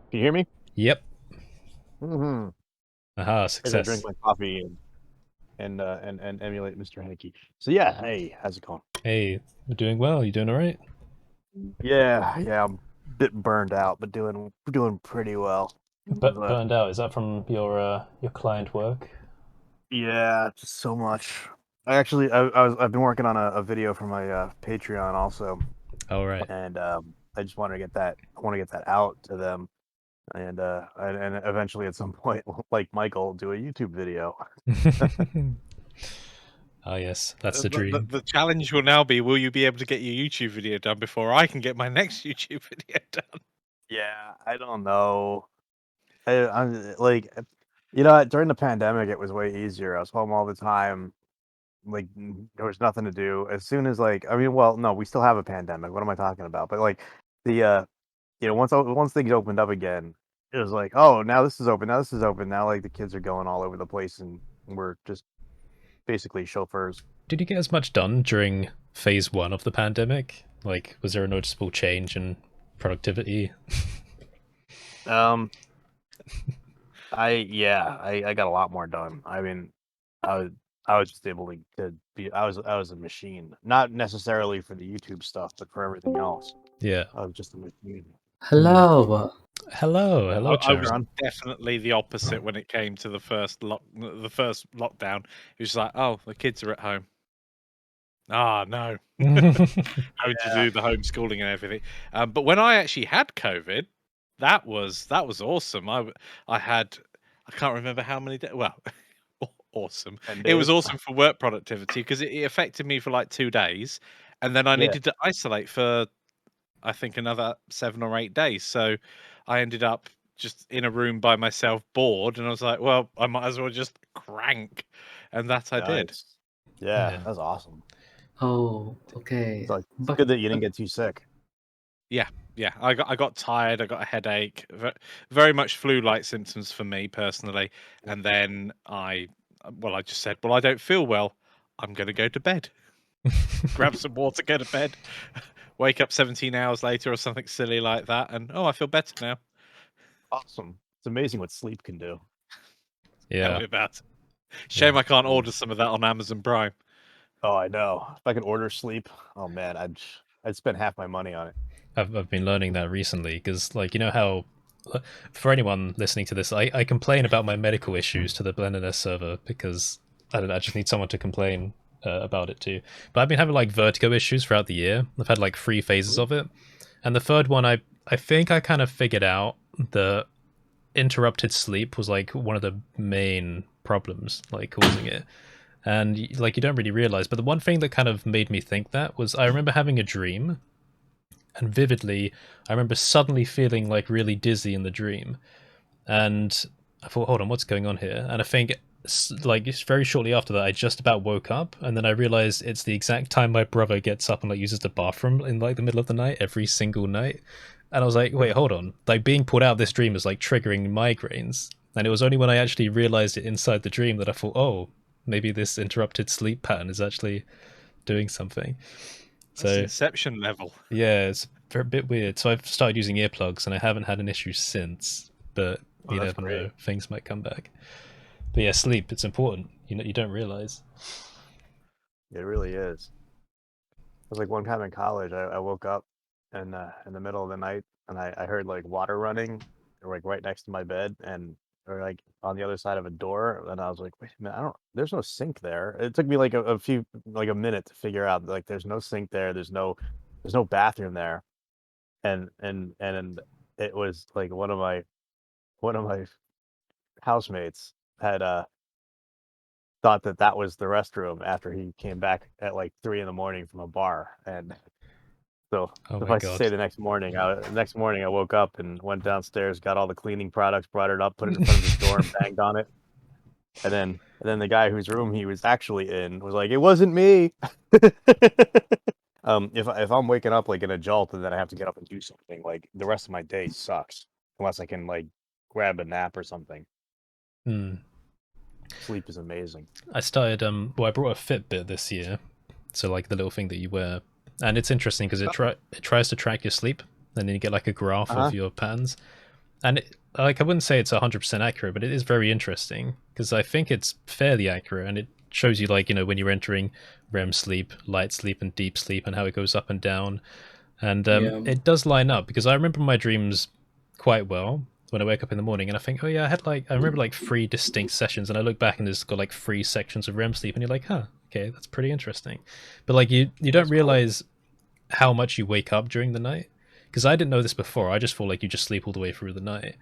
Can you hear me? Yep. Mm-hmm. Aha, As I drink success. my coffee and emulate Mr. Hanky. So yeah, hey, how's it going? Hey, we're doing well. You doing all right? Yeah, I'm a bit burned out, but doing pretty well. But But burned out. Is that from your client work? yeah, just so much. I've been working on a video for my Patreon also, All right. and I just wanted to get that. I want to get that out to them, and eventually at some point, like Michael, do a YouTube video. Ah, yes, that's the The, dream. the challenge will now be: will you be able to get your YouTube video done before I can get my next YouTube video done? Yeah, I don't know. I'm like, you know, during the pandemic, it was way easier. I was home all the time. Like, there was nothing to do. As soon as like, I mean, well, no, we still have a pandemic. What am I talking about? But like, the once things opened up again, it was like, oh, now this is open. Now this is open. Now like the kids are going all over the place, and we're just basically chauffeurs. Did you get as much done during phase one of the pandemic? Like, was there a noticeable change in productivity? Um, I got a lot more done. I mean, I was I was just able to be I was a machine. Not necessarily for the YouTube stuff, but for everything else. Yeah. I was just a machine. Hmm. Hello. Hello, Yeah, hello, I was Charon. Aaron. definitely the opposite when it came to the first lockdown. It was like, oh, the kids are at home. Ah, no, having to Yeah. do the homeschooling and everything. But when I actually had COVID, that was awesome. I had I can't remember how many days. Well, awesome. 10 It was days. awesome for work productivity because it affected me for like 2 days, and then I Yeah. needed to isolate for I think another 7 or 8 days. So I ended up just in a room by myself, bored, and I was like, well, I might as well just crank, and that I did. Nice. Yeah, Yeah. that's awesome. Oh, okay. It's But good that you didn't get too sick. Yeah, yeah. I got tired. I got a headache. Very much flu-like symptoms for me personally. And then I just said, well, I don't feel well. I'm going to go to bed. Grab some water, go to bed. Wake up 17 hours later or something silly like that, and oh, I feel better now. Awesome. It's amazing what sleep can do. Tell Yeah. me about it. Yeah. Shame I can't Um, order some of that on Amazon Prime. oh, I know. If I could order sleep, oh man, I'd spend half my money on it. I've been learning that recently because, like, you know how, for anyone listening to this, I complain about my medical issues to the BlenderNest server because I don't know, I just need someone to complain about it too. But I've been having like vertigo issues throughout the year. I've had like 3 phases Mhm. of it, and the third one, I think I kind of figured out that interrupted sleep was like one of the main problems like causing it. And like you don't really realize, but the one thing that kind of made me think that was I remember having a dream, and vividly I remember suddenly feeling like really dizzy in the dream, and I thought, hold on, what's going on here? And I think like very shortly after that I just about woke up, and then I realized it's the exact time my brother gets up and like uses the bathroom in like the middle of the night every single night. And I was like, wait, hold on, like being pulled out of this dream is like triggering migraines. And it was only when I actually realized it inside the dream that I thought, oh, maybe this interrupted sleep pattern is actually doing something. That's So Inception level. yeah, it's a bit weird. So I've started using earplugs, and I haven't had an issue since. But Oh, you that's never great. know; things might come back. But yeah, sleep, it's important. You know, you don't realize. It really is. It was like one time in college, I woke up in the middle of the night, and I heard like water running, like right next to my bed, and or like on the other side of a door, and I was like, wait a minute, I don't. There's no sink there. It took me like a few like a minute to figure out like there's no sink there. There's no bathroom there, and it was like one of my housemates had thought that that was the restroom after he came back at like 3 in the morning from a bar. And so Oh my suffice to god. say, the next morning I woke up and went downstairs, got all the cleaning products, brought it up, put it in front of his door, and banged on it. And then the guy whose room he was actually in was like, "It wasn't me." If I'm waking up like in a jolt and then I have to get up and do something, like the rest of my day sucks unless I can like grab a nap or something. Hmm. Sleep is amazing. I started. Well, I brought a Fitbit this year, so like the little thing that you wear, and it's interesting because it tries to track your sleep, and then you get like a graph Uh-huh. of your patterns. and like I wouldn't say it's 100% accurate, but it is very interesting because I think it's fairly accurate, and it shows you like when you're entering REM sleep, light sleep, and deep sleep, and how it goes up and down, and Yeah. it does line up because I remember my dreams quite well when I wake up in the morning, and I think, oh yeah, I remember like 3 distinct sessions, and I look back and there's got like 3 sections of REM sleep, and you're like, huh, okay, that's pretty interesting, but like you don't realize how much you wake up during the night, because I didn't know this before. I just thought like you just sleep all the way through the night.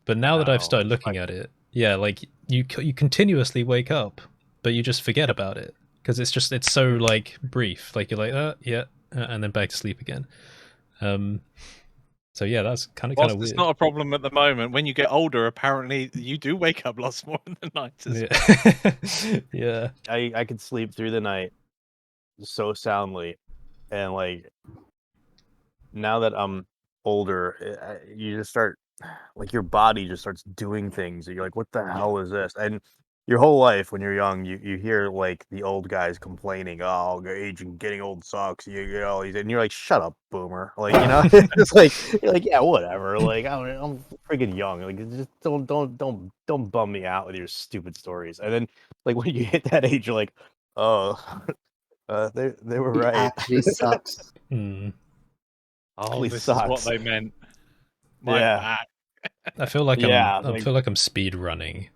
But now that I've No, started looking at it, yeah, like you continuously wake up, but you just forget about it because it's so like brief. Like you're like, yeah, and then back to sleep again. So yeah, that's kind of Whilst weird. it's not a problem at the moment, when you get older, apparently you do wake up lots more in the night as well. Yeah. I could sleep through the night so soundly, and like now that I'm older, you just start like your body just starts doing things. And you're like, what the hell is this? And your whole life when you're young, you hear like the old guys complaining, oh, aging, getting old sucks. You get all these, and you're like, shut up, boomer. Like it's like you're like, yeah, whatever. Like I'm freaking young. Like just don't bum me out with your stupid stories. And then like when you hit that age, you're like, oh, they were It right. actually sucks. Hmm. Oh, Actually this is what sucks. they meant. My Yeah. back. I feel like Yeah, I like- feel like I'm speed running,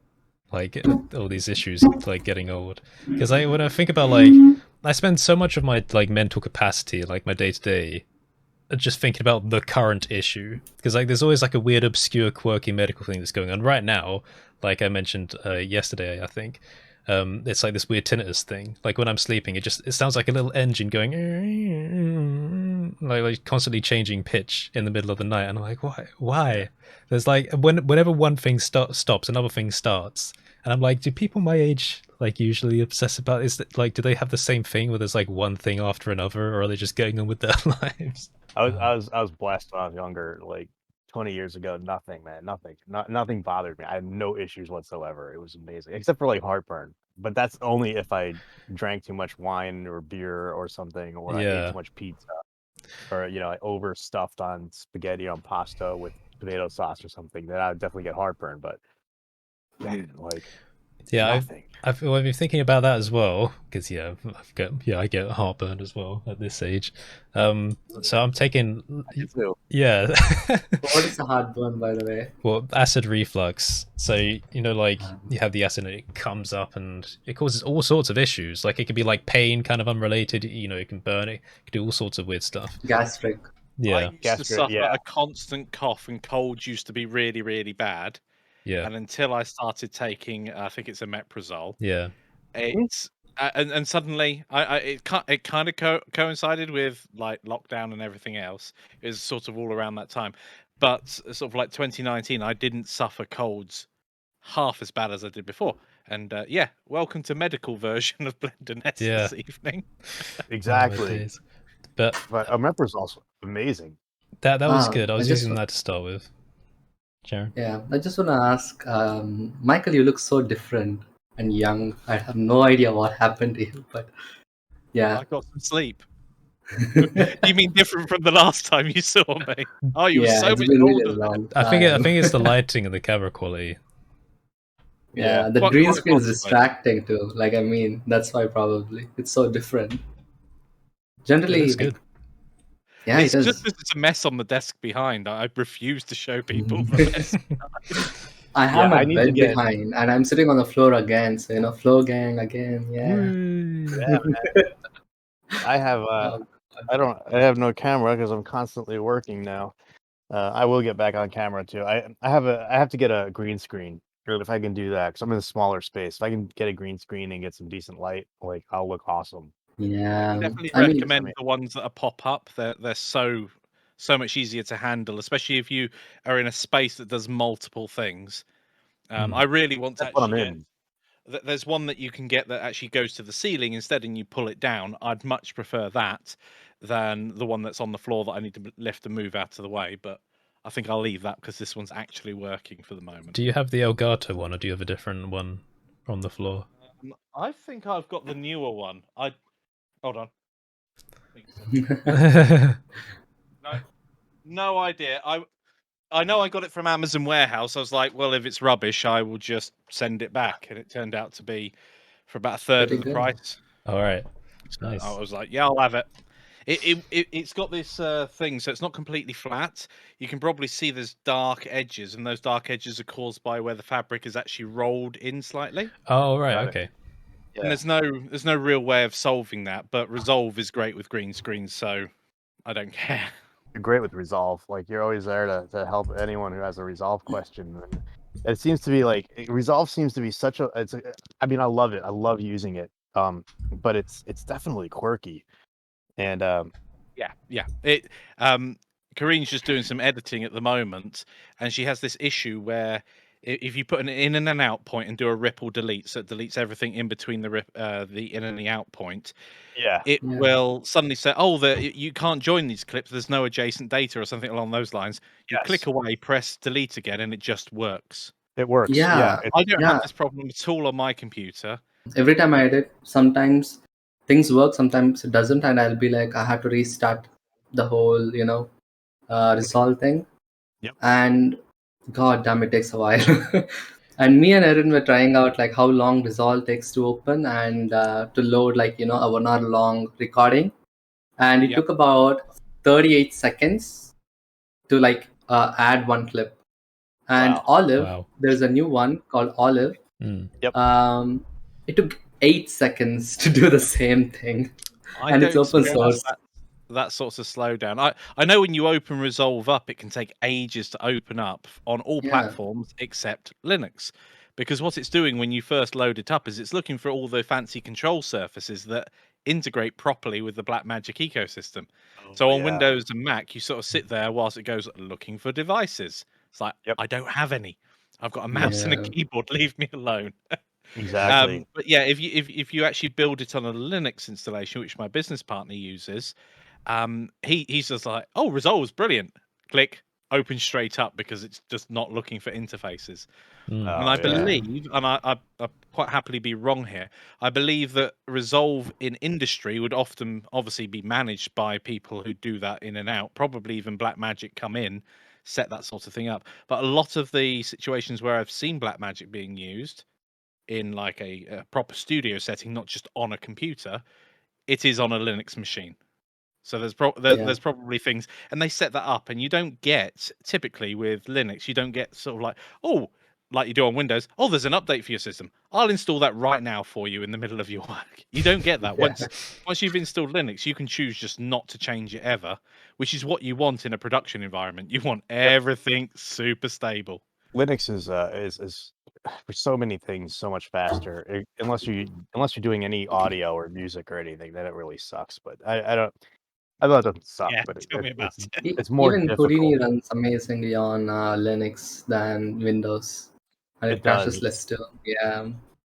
like all these issues like getting old. Because when I think about like I spend so much of my like mental capacity, like my day to day, just thinking about the current issue. Because like there's always like a weird, obscure, quirky medical thing that's going on right now. Like I mentioned yesterday, I think. It's like this weird tinnitus thing. Like when I'm sleeping, it sounds like a little engine going, like constantly changing pitch in the middle of the night. And I'm like, why? There's like whenever one thing stops, another thing starts. And I'm like, do people my age like usually obsess about like do they have the same thing where there's like one thing after another, or are they just going on with their lives? I was blessed when I was younger, like 20 years ago. Nothing, man, nothing bothered me. I had no issues whatsoever. It was amazing, except for like heartburn. But that's only if I drank too much wine or beer or something, or I ate Yeah. too much pizza, or I overstuffed on spaghetti on pasta with tomato sauce or something. Then I would definitely get heartburn. But man, like Yeah, nothing. I've been thinking about that as well because I get heartburn as well at this age. So I'm taking yeah. What is a heartburn, by the way? Well, acid reflux. So like you have the acid and it comes up and it causes all sorts of issues. Like it could be like pain, kind of unrelated. It can burn. It can do all sorts of weird stuff. Gastric. Yeah, I used to suffer yeah. a constant cough, and colds used to be really, really bad. yeah, And until I started taking, I think it's omeprazole, yeah. it's and suddenly it kind of coincided with like lockdown and everything else. It was sort of all around that time, but sort of like 2019, I didn't suffer colds half as bad as I did before. And yeah, welcome to medical version of BlenderNest Yeah. this evening. Exactly. But omeprazole also amazing. that was Ah, good. I was I just using wa- that to start with. Sharon? Yeah, I just want to ask, Michael, you look so different and young. I have no idea what happened to you, but yeah. I got some sleep. You mean different from the last time you saw me? Oh, you were Yeah, so it's much been really older a then. long I think time. it's the lighting and the camera quality. Yeah, the Quite green screen is possibly. distracting too. Like, I mean, that's why probably it's so different. It Generally, looks good. yeah, It's it is. just it's a mess on the desk behind. I refuse to show people the mess. I have I my need to bed get- behind, and I'm sitting on the floor again. So floor gang again. Yeah. Yeah, man. I have I have no camera because I'm constantly working now. I will get back on camera too. I have to get a green screen. Or if I can do that, because I'm in a smaller space. If I can get a green screen and get some decent light, like I'll look awesome. Yeah. Definitely I mean, recommend the ones that are pop up. They're so much easier to handle, especially if you are in a space that does multiple things. I really want to That's what I'm actually get. in. There's one that you can get that actually goes to the ceiling instead, and you pull it down. I'd much prefer that than the one that's on the floor that I need to lift and move out of the way. But I think I'll leave that because this one's actually working for the moment. Do you have the Elgato one, or do you have a different one on the floor? I think I've got the newer one. Hold on. No idea. I know I got it from Amazon warehouse. I was like, well, if it's rubbish, I will just send it back, and it turned out to be for about a third Pretty of the good. price. All right. So Nice. I was like, yeah, I'll have it. It's got this thing, so it's not completely flat. You can probably see there's dark edges, and those dark edges are caused by where the fabric is actually rolled in slightly. Oh, right. Got it. Okay. And there's no real way of solving that. But Resolve is great with green screens, so I don't care. You're great with Resolve. Like you're always there to help anyone who has a Resolve question. And it seems to be like Resolve seems to be such a. I mean, I love it. I love using it. But it's definitely quirky, and Yeah. Kareen's just doing some editing at the moment, and she has this issue where if you put an in and an out point and do a ripple delete, so it deletes everything in between the in and the out point, yeah, it Yeah. will suddenly say, "Oh, you can't join these clips. There's no adjacent data," or something along those lines. You Yes. click away, press delete again, and it just works. it works. Yeah. I don't have Yeah. this problem at all on my computer. Every time I edit, sometimes things work, sometimes it doesn't, and I'll be like, I have to restart the whole, Resolve thing. Yep. And god damn, it takes a while. And me and Erin were trying out like how long Resolve takes to open and to load, like a 1 hour long recording, and it Yep. took about 38 seconds to like add one clip. And Wow. Olive, Wow. there's a new one called Olive. Mm. It took 8 seconds to do the same thing. I And it's don't open stress source. that sorts of slowdown. I know when you open Resolve up, it can take ages to open up on all Yeah. platforms except Linux, because what it's doing when you first load it up is it's looking for all the fancy control surfaces that integrate properly with the Blackmagic ecosystem. So on Windows and Mac, you sort of sit there whilst it goes looking for devices. It's like, Yep. I don't have any. I've got a mouse and a Yeah. keyboard. Leave me alone. Exactly. But yeah, if you actually build it on a Linux installation, which my business partner uses, he's just like, oh, Resolve's brilliant. Click, open straight up because it's just not looking for interfaces. Mm. And I yeah. believe, and I quite happily be wrong here, I believe that Resolve in industry would often obviously be managed by people who do that in and out, probably even Blackmagic come in, set that sort of thing up. But a lot of the situations where I've seen Blackmagic being used in like a proper studio setting, not just on a computer, it is on a Linux machine. So there's there's probably things, and they set that up, and you don't get typically with Linux, you don't get sort of like, oh, like you do on Windows. Oh, there's an update for your system. I'll install that right now for you in the middle of your work. You don't get that. Yeah. Once you've installed Linux, you can choose just not to change it ever, which is what you want in a production environment. You want everything super stable. Linux is for so many things so much faster. Unless you're doing any audio or music or anything, then it really sucks. But I don't. I know it doesn't suck, Yeah, but tell me about it. it's more Even difficult. Houdini runs amazingly on Linux than Windows, and it crashes does. less too. Yeah.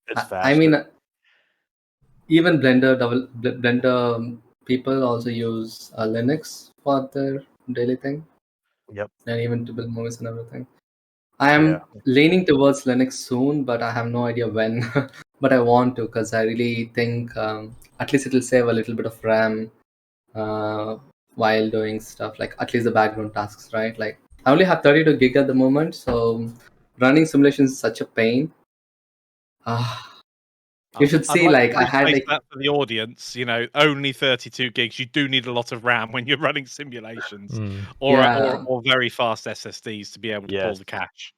It's faster. I mean, even Blender people also use Linux for their daily thing. Yep. And even to build movies and everything. I am Yeah. leaning towards Linux soon, but I have no idea when. But I want to, because I really think at least it'll save a little bit of RAM while doing stuff, like at least the background tasks, right? Like I only have 32 gig at the moment, so running simulations is such a pain. You should see, I'd like to I had rephrase like that for the audience. You know, only 32 gigs. You do need a lot of RAM when you're running simulations, Mm. or very fast SSDs to be able to pull Yes. the cache.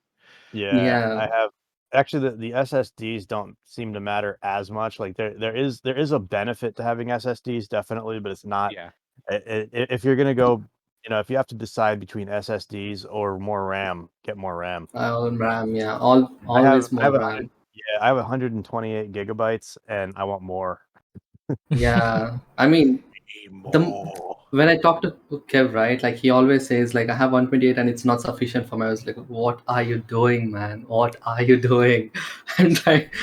Yeah. I have actually the SSDs don't seem to matter as much. Like there is a benefit to having SSDs definitely, but it's not. Yeah, If you're gonna go, if you have to decide between SSDs or more RAM, get more RAM. all RAM, yeah, I have always more RAM. I have 128 gigabytes, and I want more. Yeah, I mean, when I talk to Kev, right, like he always says like I have 128 and it's not sufficient for me. I was like, what are you doing, man? What are you doing? And like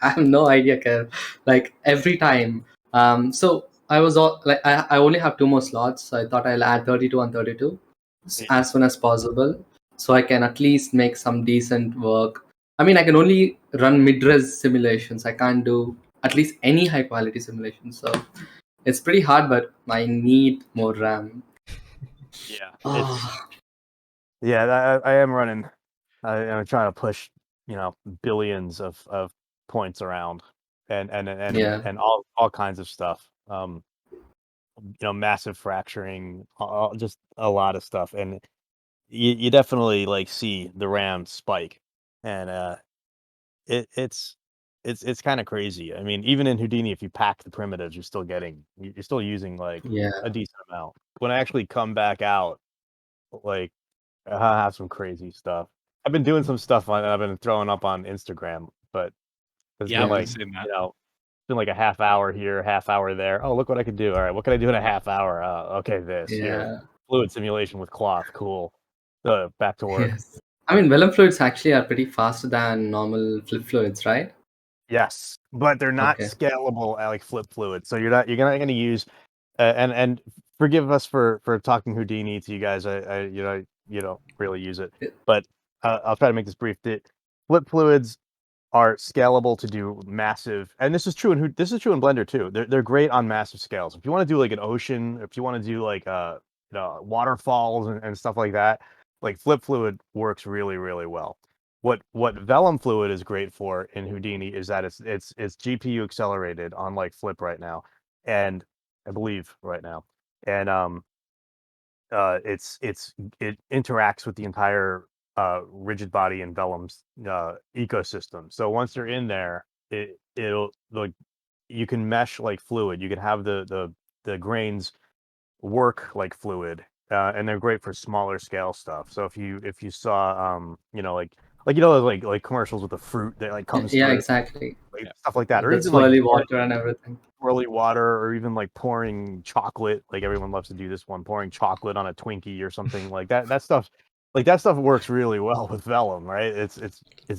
I have no idea, Kev. Like every time. So I was all like I only have 2 more slots, so I thought I'll add 32 and 32 as soon as possible, so I can at least make some decent work. I mean, I can only run mid-res simulations. I can't do at least any high quality simulations. So it's pretty hard, but I need more RAM. Yeah. Oh, Yeah, I am running. I'm trying to push, billions of points around, Yeah. and all kinds of stuff. Massive fracturing, just a lot of stuff, and you definitely like see the RAM spike, and it's it's kind of crazy. I mean, even in Houdini, if you pack the primitives, you're still using like Yeah. a decent amount. When I actually come back out, like I have some crazy stuff. I've been doing some stuff I've been throwing up on Instagram, but it's Yeah, been I've been like, seeing that. it's been like a half hour here, half hour there. Oh, look what I could do. All right, what can I do in a half hour? Okay, this here. Yeah. Fluid simulation with cloth. Cool. Back to work. Yes. I mean, vellum fluids actually are pretty faster than normal flip fluids, right? Yes, but they're not Okay. scalable like flip fluid. So you're not going to use and forgive us for talking Houdini to you guys. You don't really use it, but I'll try to make this brief. The flip fluids are scalable to do massive, and this is true in Blender too. They're great on massive scales. If you want to do like an ocean, if you want to do like waterfalls and stuff like that, like flip fluid works really really well. What vellum fluid is great for in Houdini is that it's GPU accelerated on like flip right now, and I believe right now, and it interacts with the entire rigid body and vellum's ecosystem. So once they're in there, it'll like you can mesh like fluid. You can have the grains work like fluid, and they're great for smaller scale stuff. So if you saw like commercials with the fruit that like comes Yeah, through, exactly. like stuff like that, or The even like swirly water and everything. swirly water, or even like pouring chocolate. Like everyone loves to do this one, pouring chocolate on a Twinkie or something like that. That stuff works really well with vellum, right? It's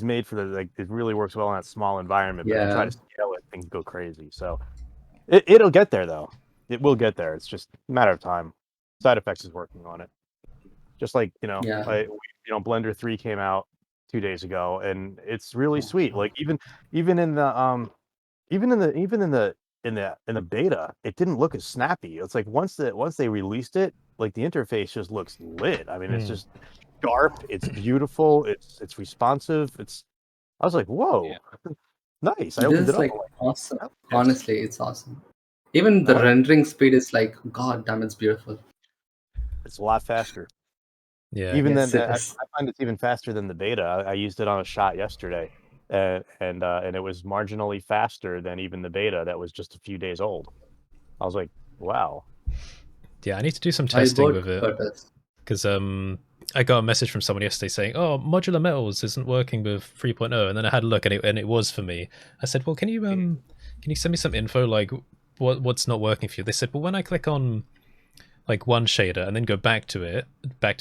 made for it really works well in that small environment. But if you try Yeah. to scale it, things go crazy. So it'll get there though. It will get there. It's just a matter of time. Side Effects is working on it. Just like Yeah. Blender 3 came out 2 days ago, and it's really sweet. Like even in the in the beta, it didn't look as snappy. It's like once they released it, like the interface just looks lit. I mean, it's just sharp, it's beautiful, it's responsive. I was like, whoa, Yeah. nice. I This opened it is up. like I'm like, awesome. I like this. Honestly, it's awesome. Even the I like rendering speed is like, god damn, it's beautiful. It's a lot faster. Yeah. Even Yes, then, it I is. find it's even faster than the beta. I used it on a shot yesterday, and it was marginally faster than even the beta that was just a few days old. I was like, wow. Yeah, I need to do some Are you testing bored, with it Curtis? because I got a message from someone yesterday saying, "Oh, modular metals isn't working with 3.0," and then I had a look and it was for me. I said, "Well, can you send me some info like what's not working for you?" They said, "Well, when I click on like one shader and then go back to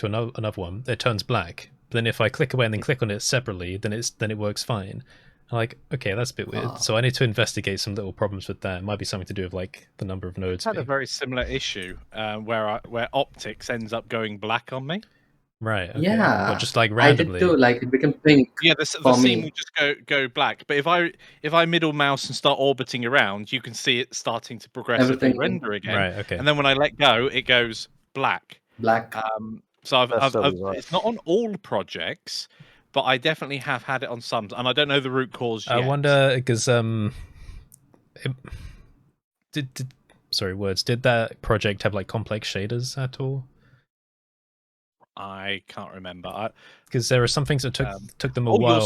another one, it turns black. But then if I click away and then click on it separately, then it works fine." I'm like, okay, that's a bit weird. So I need to investigate some little problems with that. It might be something to do with like the number of nodes. Had a very similar issue where optics ends up going black on me. Right. Okay. Yeah. But just like I did randomly. too. Like it became pink. Yeah, the for scene me. will just go black. But if I middle mouse and start orbiting around, you can see it starting to progressively Everything render again. Right. Okay. And then when I let go, it goes black. black. So That's so bizarre. it's not on all projects, but I definitely have had it on some, and I don't know the root cause yet. I wonder because did that project have like complex shaders at all? I can't remember. Because there are some things that took them a Oh, while.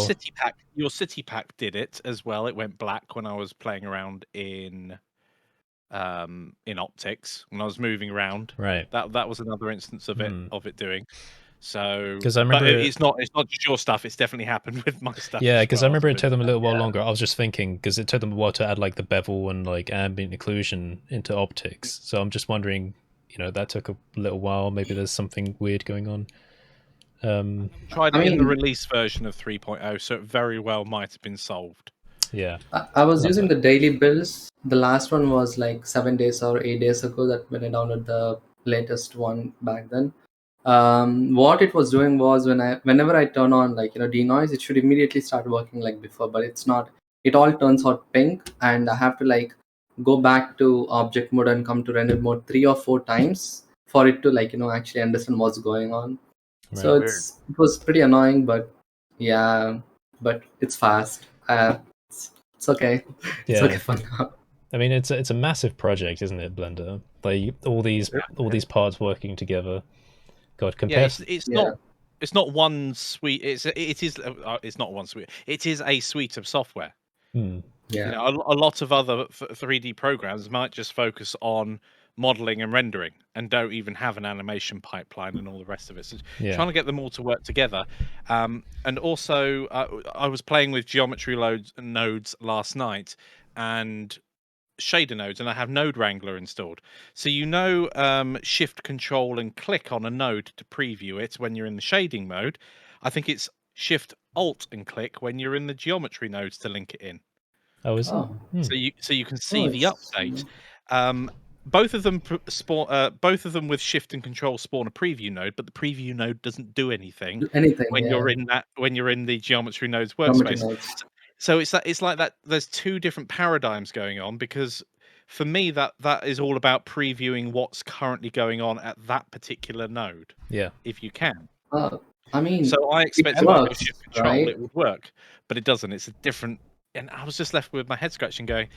your city pack did it as well. It went black when I was playing around in optics when I was moving around. Right. That was another instance of it doing. So, 'Cause I remember it's not just your stuff. It's definitely happened with my stuff. Yeah, as because well. I remember it took them a little while longer. I was just thinking because it took them a while to add like the bevel and like ambient occlusion into optics. So I'm just wondering, that took a little while. Maybe there's something weird going on. Tried it in the release version of 3.0, so it very well might have been solved. Yeah. I was using the daily builds. The last one was like 7 days or 8 days ago that when I downloaded the latest one back then. What it was doing was whenever I turn on like denoise, it should immediately start working like before, but it's not. It all turns out pink, and I have to like go back to object mode and come to render mode 3 or 4 times for it to like actually understand what's going on. So Weird. it was pretty annoying, but yeah, but it's fast. It's okay. It's Yeah. okay for now. I mean, it's a massive project, isn't it, Blender? Like all these parts working together. God, Yeah, compare. it's not one suite. It's not one suite. It is a suite of software. Hmm. Yeah. You know, a lot of other 3D programs might just focus on modeling and rendering and don't even have an animation pipeline and all the rest of it. So Yeah. trying to get them all to work together. And also, I was playing with geometry nodes last night and shader nodes, and I have Node Wrangler installed. So Shift, Control, and click on a node to preview it when you're in the shading mode. I think it's Shift, Alt, and click when you're in the geometry nodes to link it in. Oh, is it? Oh. So you can see the it's- update. Both of them spawn. Both of them with Shift and Control spawn a preview node, but the preview node doesn't do anything Anything. when Yeah. you're in the geometry nodes Geometry workspace. nodes. So it's like that. There's two different paradigms going on, because for me that is all about previewing what's currently going on at that particular node. Yeah. If you can. I mean, So I expect it if I go works, Shift Control, right? it would work, but it doesn't. It's a different. And I was just left with my head scratching, going,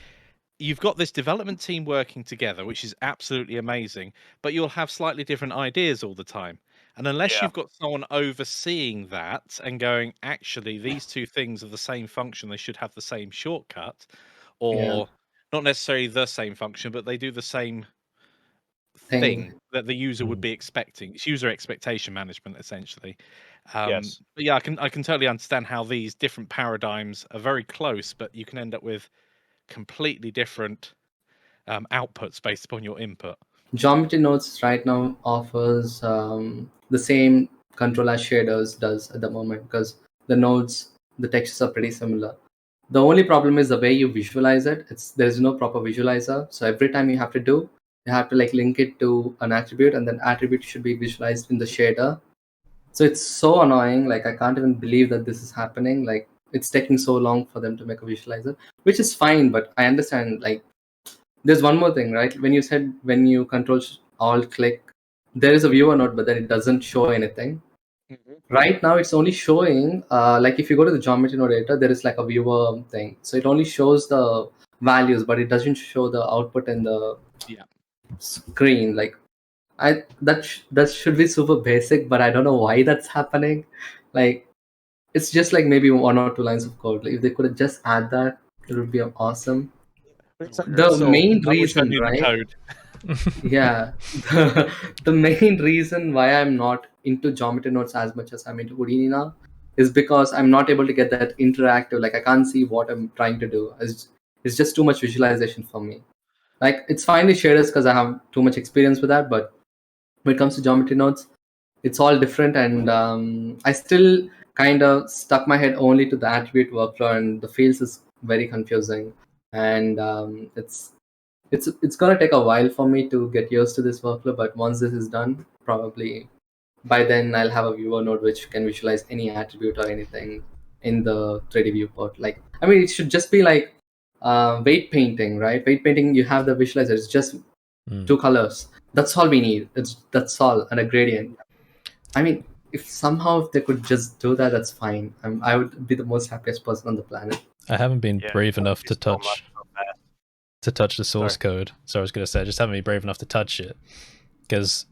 you've got this development team working together, which is absolutely amazing, but you'll have slightly different ideas all the time. And unless you've got someone overseeing that and going, actually, these two things are the same function, they should have the same shortcut, or not necessarily the same function, but they do the same thing that the user would be expecting. It's user expectation management, essentially. Yes. But yeah, I can totally understand how these different paradigms are very close, but you can end up with completely different outputs based upon your input. Geometry Nodes right now offers the same control as shaders does at the moment, because the nodes, the textures are pretty similar. The only problem is the way you visualize it. There's no proper visualizer, so every time you have to like link it to an attribute, and then attribute should be visualized in the shader. So it's so annoying. Like, I can't even believe that this is happening. Like, it's taking so long for them to make a visualizer, which is fine, but I understand, like, there's one more thing, right? When you said when you control alt click, there is a viewer node, but then it doesn't show anything. Right now, it's only showing, like if you go to the geometry node editor, there is like a viewer thing. So it only shows the values, but it doesn't show the output in the screen. Like, that should be super basic, but I don't know why that's happening. Like, it's just like maybe 1 or 2 lines of code. Like, if they could just add that, it would be awesome. The main reason, right? Yeah, the main reason why I'm not into geometry nodes as much as I'm into Houdini now is because I'm not able to get that interactive. Like, I can't see what I'm trying to do. It's just too much visualization for me. Like, it's fine with shaders because I have too much experience with that, but when it comes to geometry nodes, it's all different, and I still kind of stuck my head only to the attribute workflow, and the fields is very confusing, and it's gonna take a while for me to get used to this workflow. But once this is done, probably by then I'll have a viewer node which can visualize any attribute or anything in the 3D viewport. Like, I mean, it should just be like weight painting, right? Weight painting, you have the visualizer. It's just 2 colors. That's all we need. That's all, and a gradient. I mean, if somehow they could just do that, that's fine. I would be the most happiest person on the planet. I haven't been brave enough to touch the source code. So I was going to say, I just haven't been brave enough to touch it, because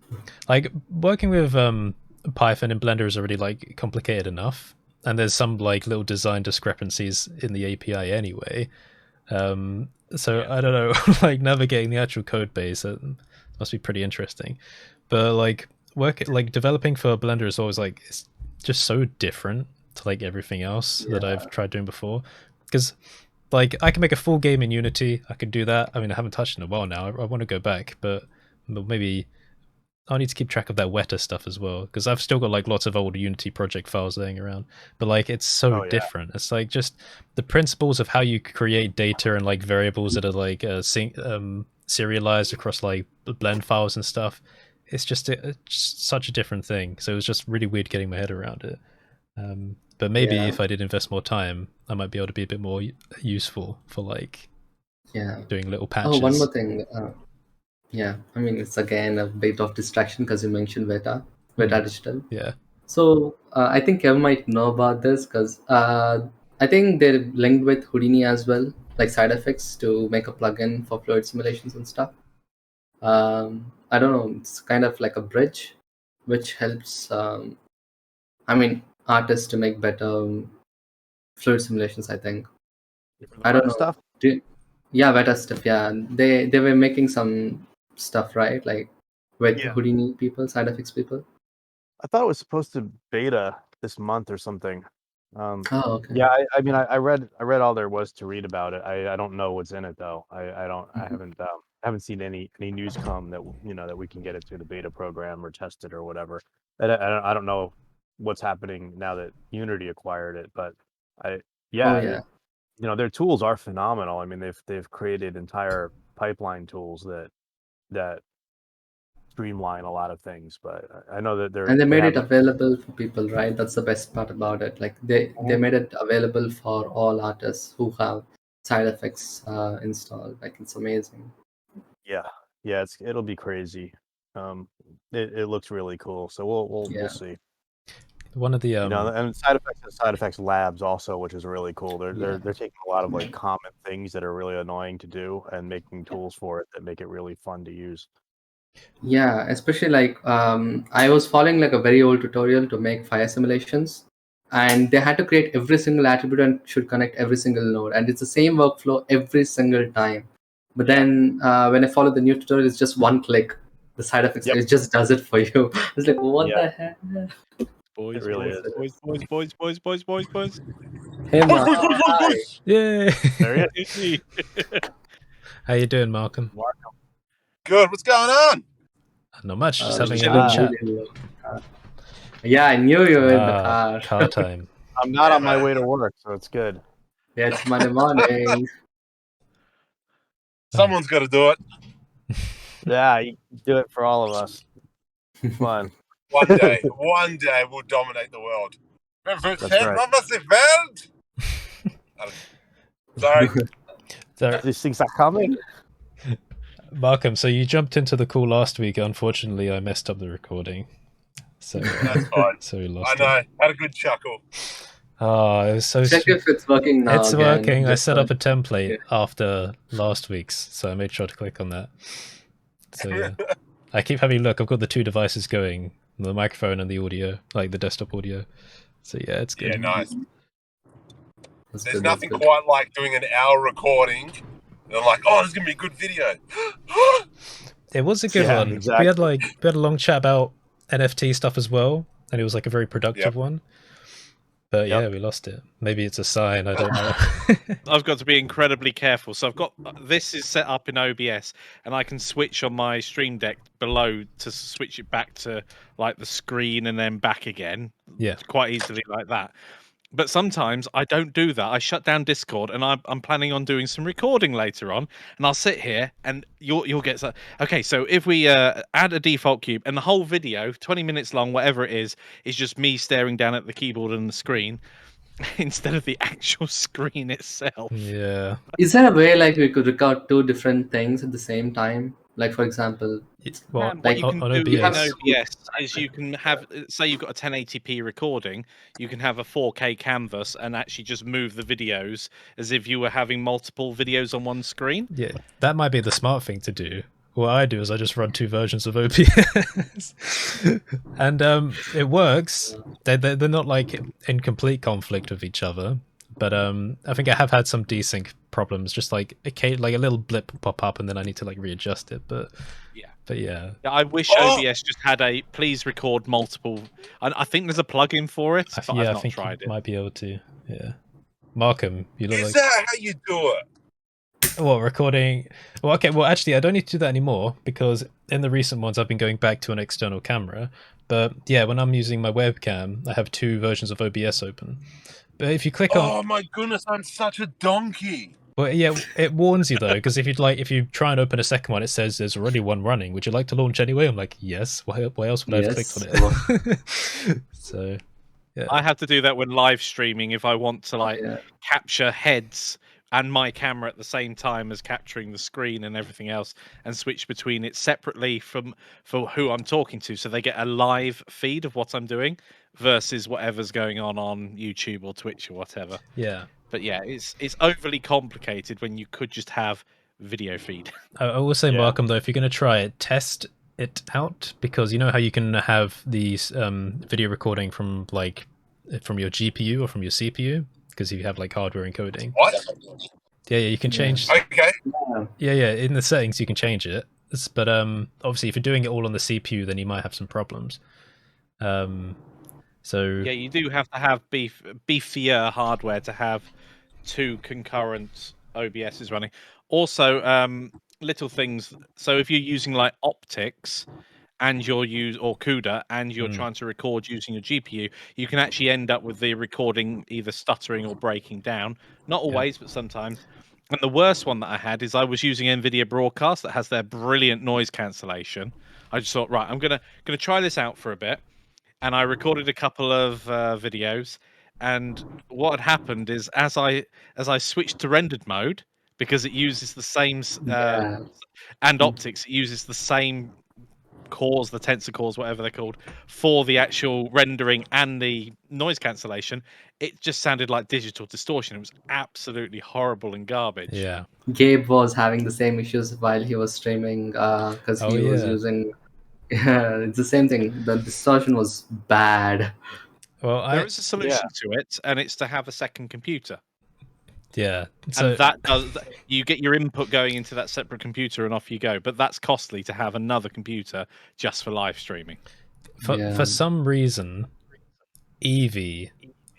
like working with Python and Blender is already like complicated enough, and there's some like little design discrepancies in the API anyway. So I don't know, like navigating the actual code base, it must be pretty interesting. But like developing for Blender is always like, it's just so different to like everything else that I've tried doing before. Because like I can make a full game in Unity, I can do that. I mean, I haven't touched it in a while now. I want to go back, but maybe I need to keep track of that Weta stuff as well, because I've still got like lots of old Unity project files laying around. But like, it's so different. It's like just the principles of how you create data and like variables that are like serialized across like blend files and stuff. It's just such a different thing. So it was just really weird getting my head around it. But maybe if I did invest more time, I might be able to be a bit more useful for like doing little patches. Oh, one more thing. Yeah, I mean, it's again a bit of distraction because you mentioned Weta Digital. Yeah. So I think Kev might know about this because I think they're linked with Houdini as well, like side effects to make a plugin for fluid simulations and stuff. I don't know. It's kind of like a bridge, which helps. Artists to make better fluid simulations. I think. I don't Weta know. stuff. Yeah, Weta stuff. Yeah, they were making some stuff, right? Like with Yeah. Houdini people, side effects people. I thought it was supposed to beta this month or something. Oh, okay. Yeah, I mean, I read all there was to read about it. I don't know what's in it though. I don't. I haven't seen any news come that that we can get it through the beta program or test it or whatever. I don't know what's happening now that Unity acquired it, but Oh yeah, yeah. their tools are phenomenal. I mean, they've created entire pipeline tools that streamline a lot of things, but I know that And they they made have it available for people, right? That's the best part about it. Like they made it available for all artists who have side effects installed. Like it's amazing. yeah, it'll be crazy. It looks really cool, so we'll Yeah. see. One of the And side effects labs also, which is really cool. Yeah. They're taking a lot of like common things that are really annoying to do and making tools for it that make it really fun to use. Yeah, especially like I was following like a very old tutorial to make fire simulations, and they had to create every single attribute and should connect every single node, and it's the same workflow every single time. But Yeah. then when I follow the new tutorial, it's just one click. The side effects, Yep. it just does it for you. It's like, what Yeah. the heck? Boys, It really is. boys. Hey, Mark. Yay! There he is. How you doing, Markom? Good. What's going on? Not much, just Uh, having a shit, little ah. chat. Yeah, I knew you were in the Ah, car. car time. I'm not Yeah, on my man. way to work, so it's good. Yeah, it's Monday morning. Someone's got to do it Yeah, you do it for all of us. Fun. one day. One day we'll dominate the world. That's right. Sorry. So, These things are coming. Markom, so you jumped into the call last week. Unfortunately, I messed up the recording. So, That's fine. so we I lost know. it. Had a good chuckle. Oh, it was so Check if it's working now. It's again, working. I just set so- up a template Yeah. after last week's, so I made sure to click on that. So yeah, I keep having a look. I've got the two devices going, the microphone and the audio, like the desktop audio. So yeah, it's good. Yeah, nice. That's There's good, nothing that's good. quite like doing an hour recording. And I'm like, oh, this is going to be a good video. It was a good Yeah, one. exactly. We had a long chat about NFT stuff as well, and it was like a very productive one. But Yep. yeah, we lost it. Maybe it's a sign. I don't know. I've got to be incredibly careful. So I've got this is set up in OBS, and I can switch on my Stream Deck below to switch it back to like the screen and then back again. Yeah. Quite easily like that. But sometimes I don't do that. I shut down Discord, and I'm planning on doing some recording later on. And I'll sit here, and you'll get okay. So if we add a default cube, and the whole video, 20 minutes long, whatever it is just me staring down at the keyboard and the screen instead of the actual screen itself. Yeah. Is there a way like we could record two different things at the same time? Like for example, Well, And what you can on do in OBS. OBS is you can have, say you've got a 1080p recording, you can have a 4K canvas and actually just move the videos as if you were having multiple videos on one screen. Yeah, that might be the smart thing to do. What I do is I just run two versions of OBS, and it works. They're not like in complete conflict with each other, but I think I have had some desync problems, just like a little blip pop up, and then I need to like readjust it. But yeah, I wish OBS just had a please record multiple. I think there's a plugin for it, but I've I not think tried you it. might be able to. Yeah, Markom, you look Is like. that how you do it? Well, recording. Well, okay. Well, actually, I don't need to do that anymore because in the recent ones, I've been going back to an external camera. But yeah, when I'm using my webcam, I have two versions of OBS open. But if you click on, Oh my goodness, I'm such a donkey. well, yeah, it warns you though, because if you try and open a second one, it says there's already one running. Would you like to launch anyway? I'm like, yes. Why else would I have clicked on it? So, yeah. I have to do that when live streaming if I want to like capture heads and my camera at the same time as capturing the screen and everything else, and switch between it separately for who I'm talking to, so they get a live feed of what I'm doing versus whatever's going on YouTube or Twitch or whatever. Yeah. But yeah, it's overly complicated when you could just have video feed. I will say, Yeah. Markom, though, if you're going to try it, test it out, because you know how you can have these video recording from your GPU or from your CPU, because you have like hardware encoding. What? Yeah, you can change. Okay. Yeah, in the settings you can change it. But obviously, if you're doing it all on the CPU, then you might have some problems. So Yeah, you do have to have beefier hardware to have 2 concurrent OBSs running. Also, little things. So if you're using like optics and or CUDA and you're trying to record using your GPU, you can actually end up with the recording either stuttering or breaking down. Not always, but sometimes. And the worst one that I had is I was using NVIDIA Broadcast that has their brilliant noise cancellation. I just thought, right, I'm gonna try this out for a bit. And I recorded a couple of videos, and what had happened is as I switched to rendered mode, because it uses the same and optics, it uses the same cores, the tensor cores, whatever they're called, for the actual rendering and the noise cancellation. It just sounded like digital distortion. It was absolutely horrible and garbage. yeah. Gabe was having the same issues while he was streaming because he was using. Yeah, it's the same thing. The distortion was bad. Well, There is a solution to it, and it's to have a second computer. Yeah, so And that does, you get your input going into that separate computer and off you go. But that's costly to have another computer just for live streaming. for some reason, Eevee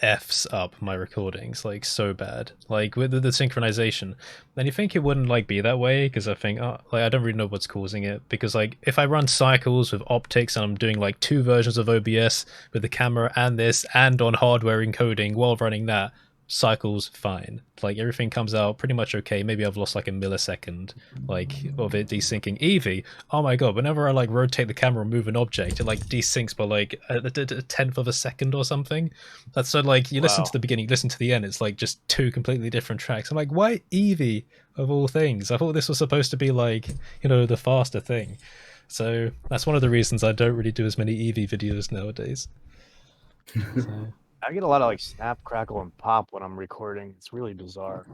f's up my recordings like so bad, like with the synchronization. And you think it wouldn't like be that way, because I think I don't really know what's causing it, because like if I run cycles with optics and I'm doing like 2 versions of OBS with the camera and this and on hardware encoding while running that, cycles fine, like everything comes out pretty much okay. Maybe I've lost like a millisecond like of it desyncing. Eevee, oh my god, whenever I like rotate the camera or move an object, it like desyncs by like a 10th of a second or something. That's so like you listen to the beginning, listen to the end, it's like just 2 completely different tracks. I'm like, why Eevee of all things? I thought this was supposed to be like, you know, the faster thing. So that's one of the reasons I don't really do as many Eevee videos nowadays. So. I get a lot of like snap, crackle, and pop when I'm recording. It's really bizarre.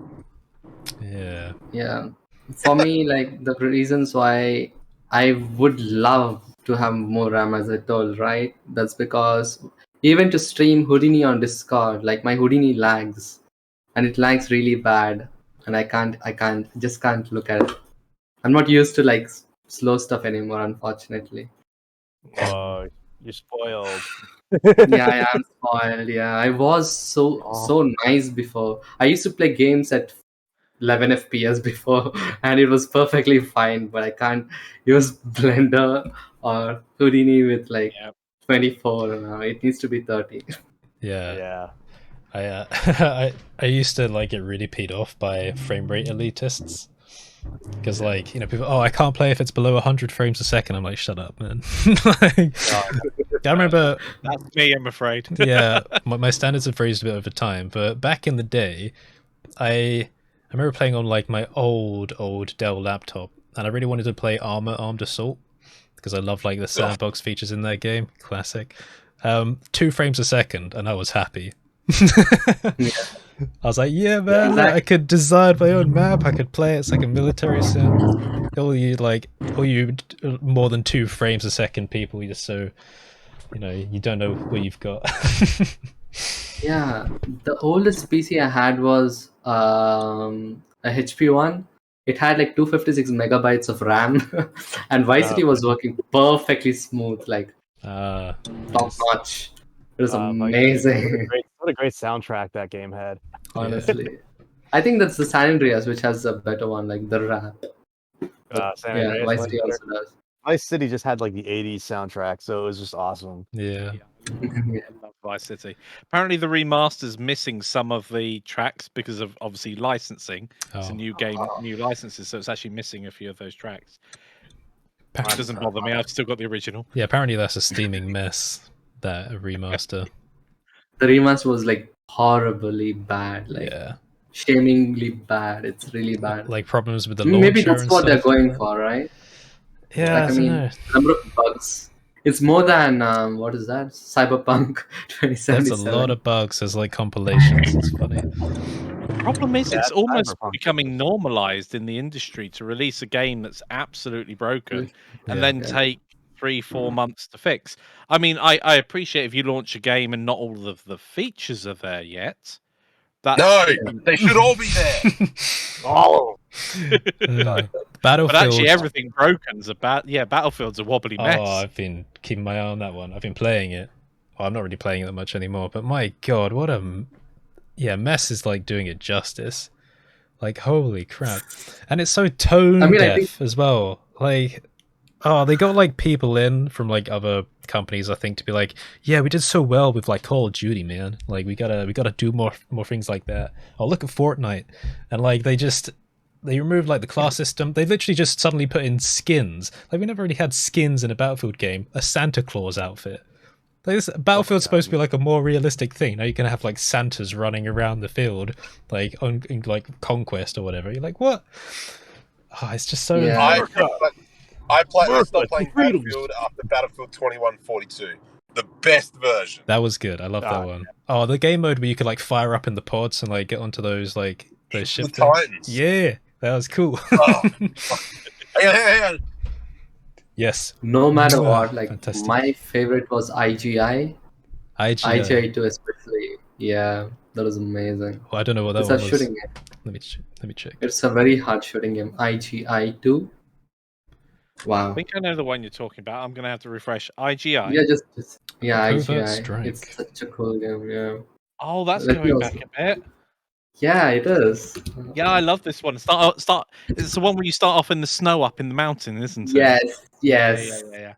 Yeah. Yeah. For me, like the reasons why I would love to have more RAM, as I told, right? That's because even to stream Houdini on Discord, like my Houdini lags, and it lags really bad, and I just can't look at it. I'm not used to like slow stuff anymore, unfortunately. Oh, you're spoiled. Yeah, I am spoiled. Yeah, I was so nice before. I used to play games at 11 FPS before, and it was perfectly fine. But I can't use Blender or Houdini with like 24 now. It needs to be 30. Yeah. I used to like get really peed off by frame rate elitists, because like, you know, people, I can't play if it's below 100 frames a second. I'm like, shut up, man. Like, I remember that's me, I'm afraid. Yeah, my standards have raised a bit over time, but back in the day, I remember playing on like my old Dell laptop, and I really wanted to play Armored Assault because I love like the sandbox features in that game. Classic. 2 frames a second, and I was happy. I was like, yeah, man, exactly. I could design my own map. I could play it. It's like a military sim. All you more than 2 frames a second people, you're so, you know, you don't know what you've got. Yeah, the oldest PC I had was a HP one. It had like 256 megabytes of RAM, and Vice City was working perfectly smooth, like top notch. It was amazing. What a great soundtrack that game had. Honestly, I think that's the San Andreas which has a better one, like the rap. San Andreas, Vice City also does. Vice City just had like the 80s soundtrack, so it was just awesome. Yeah. I love Vice City. Apparently the remaster's missing some of the tracks because of obviously licensing. It's a new game, new licenses, so it's actually missing a few of those tracks. It doesn't bother me, I've still got the original. Yeah, apparently that's a steaming mess, that remaster. The remaster was like horribly bad, like shamingly bad. It's really bad. Like problems with the launcher. Maybe that's and what they're stuff. going for, right? Yeah, Like, I don't know. number of bugs. It's more than what is that? Cyberpunk 2077. There's a lot of bugs. There's like compilations. It's funny. Problem is, Yeah, it's almost Cyberpunk becoming normalized in the industry to release a game that's absolutely broken and Yeah. then take 3-4 months to fix. I mean, I appreciate if you launch a game and not all of the features are there yet. That's No, they should all be there. all Battlefield. but actually, everything broken's a Battlefield's a wobbly mess. Oh, I've been keeping my eye on that one. I've been playing it. Well, I'm not really playing it that much anymore, but my god, what a mess is like doing it justice. Like, holy crap. And it's so tone deaf as well. Like, they got like people in from like other companies, I think, to be like, yeah, we did so well with like Call of Duty, man. Like, we gotta do more things like that. Oh, look at Fortnite. And like they removed like the class system. They literally just suddenly put in skins. Like, we never really had skins in a Battlefield game. A Santa Claus outfit. Like, Battlefield's supposed to be like a more realistic thing. Now you're gonna have like Santas running around the field, like in like Conquest or whatever. You're like, what? Oh, it's just so. Yeah. I stopped playing Battlefield after Battlefield 2142. The best version. That was good. I love that one. Oh, the game mode where you could like fire up in the pods and like get onto those ships. The Titans. Yeah, that was cool. Oh. Hang on. Yes. No matter what, like fantastic. my favorite was IGI. IGI 2 especially. Yeah, that was amazing. Oh, I don't know what that It's one a was. shooting game. Let me check. It's a very hard shooting game. IGI 2. Wow. I think I know the one you're talking about. I'm gonna have to refresh. IGI. Yeah, just Covert IGI. Strike. It's such a cool game. Yeah. Oh, that's Let me going also- back a bit. Yeah, it is. Yeah, I love this one. Start. It's the one where you start off in the snow up in the mountain, isn't it? Yes. Yeah.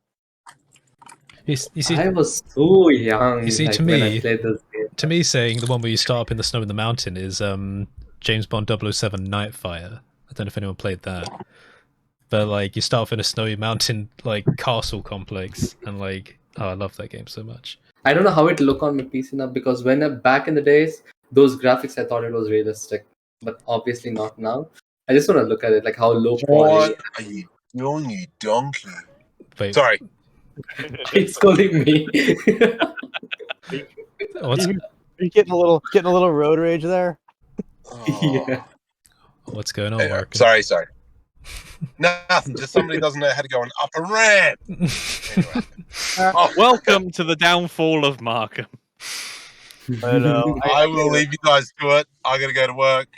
You see, I was so young. You see, like, to when me- I played this game. to me, saying the one where you start up in the snow in the mountain is James Bond 007 Nightfire. I don't know if anyone played that. But like, you start off in a snowy mountain like castle complex, and like, I love that game so much. I don't know how it look on my PC now because back in the days, those graphics I thought it was realistic, but obviously not now. I just want to look at it like how low quality. What are you doing, you donkey? Wait, Sorry. It's calling me. what's you getting a little road rage there? Yeah. what's going on, Anyway, Mark? sorry. Nothing. Just somebody doesn't know how to go on up a ramp. Anyway. Welcome to the downfall of Markham. I know. I will leave you guys to it. I gotta go to work.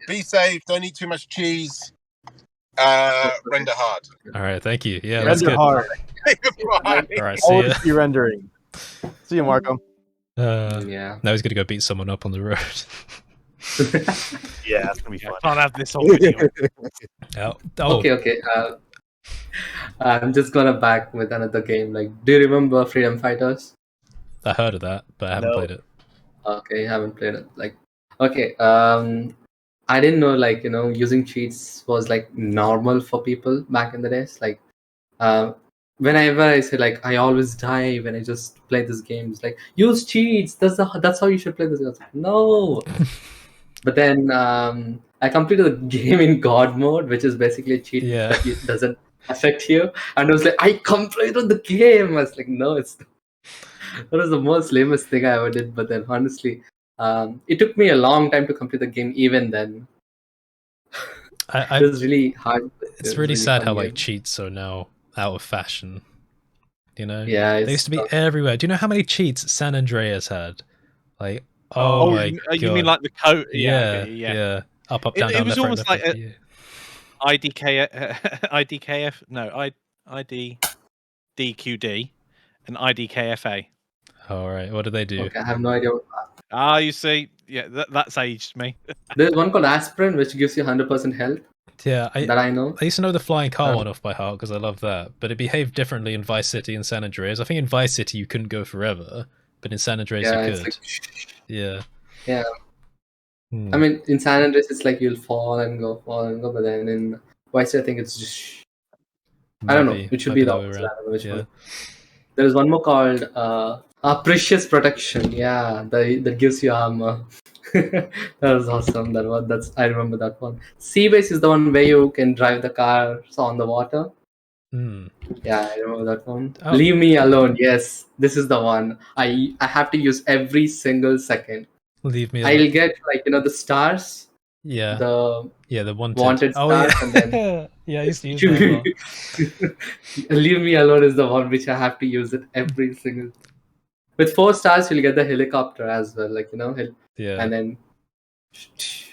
Be safe. Don't eat too much cheese. Render hard. All right, thank you. Yeah, that's Render good. hard. Bye. All right, see ya. Always be rendering. See you, Markom. Yeah. Now he's gonna go beat someone up on the road. Yeah, that's gonna be Yeah, fun. can't have this on video. Oh, Okay. I'm just gonna back with another game. Like, do you remember Freedom Fighters? I heard of that, but I haven't No. played it. Okay, you haven't played it. Like, okay. I didn't know like using cheats was like normal for people back in the days. Like, whenever I say like I always die when I just play this game, it's like use cheats. That's how you should play this game. I was like, no. But then I completed the game in God mode, which is basically a cheat Yeah. that it doesn't affect you. And I was like, I completed the game. I was like, no, it's that was the most lamest thing I ever did. But then honestly, it took me a long time to complete the game. Even then, it was really hard. It's It was really sad fun how game. like cheats are now out of fashion. You know? Yeah, They used to be everywhere. Do you know how many cheats San Andreas had? Like, oh my god. You mean like the code? Yeah. Up, It- down, it down, was left, right, almost left, like right, a- yeah. IDKF? No, IDQD and IDKFA. All right. What do they do? Okay, I have no idea. Ah, you see, yeah, that's aged me. There's one called Aspirin, which gives you 100% health. Yeah, That I know. I used to know the flying car one off by heart because I love that, but it behaved differently in Vice City and San Andreas. I think in Vice City you couldn't go forever, but in San Andreas Yeah, you it's could. like, Yeah. Yeah. Hmm. I mean, in San Andreas, it's like you'll fall and go, but then in Vice, I think it's just. I don't know. Maybe- It should might be the the way opposite. around. I don't know which Yeah. one. There is one more called Precious Protection. Yeah, that gives you armor. That was awesome. I remember that one. Seabase is the one where you can drive the cars on the water. Hmm. Yeah, I remember that one. Oh. Leave Me Alone. Yes, this is the one. I have to use every single second. Leave me I'll alone. get like the stars. Yeah. The the wanted Oh stars, yeah. and then yeah, I used to use that a lot. Leave Me Alone is the one which I have to use it every single. With 4 stars, you'll get the helicopter as well, like Yeah. and then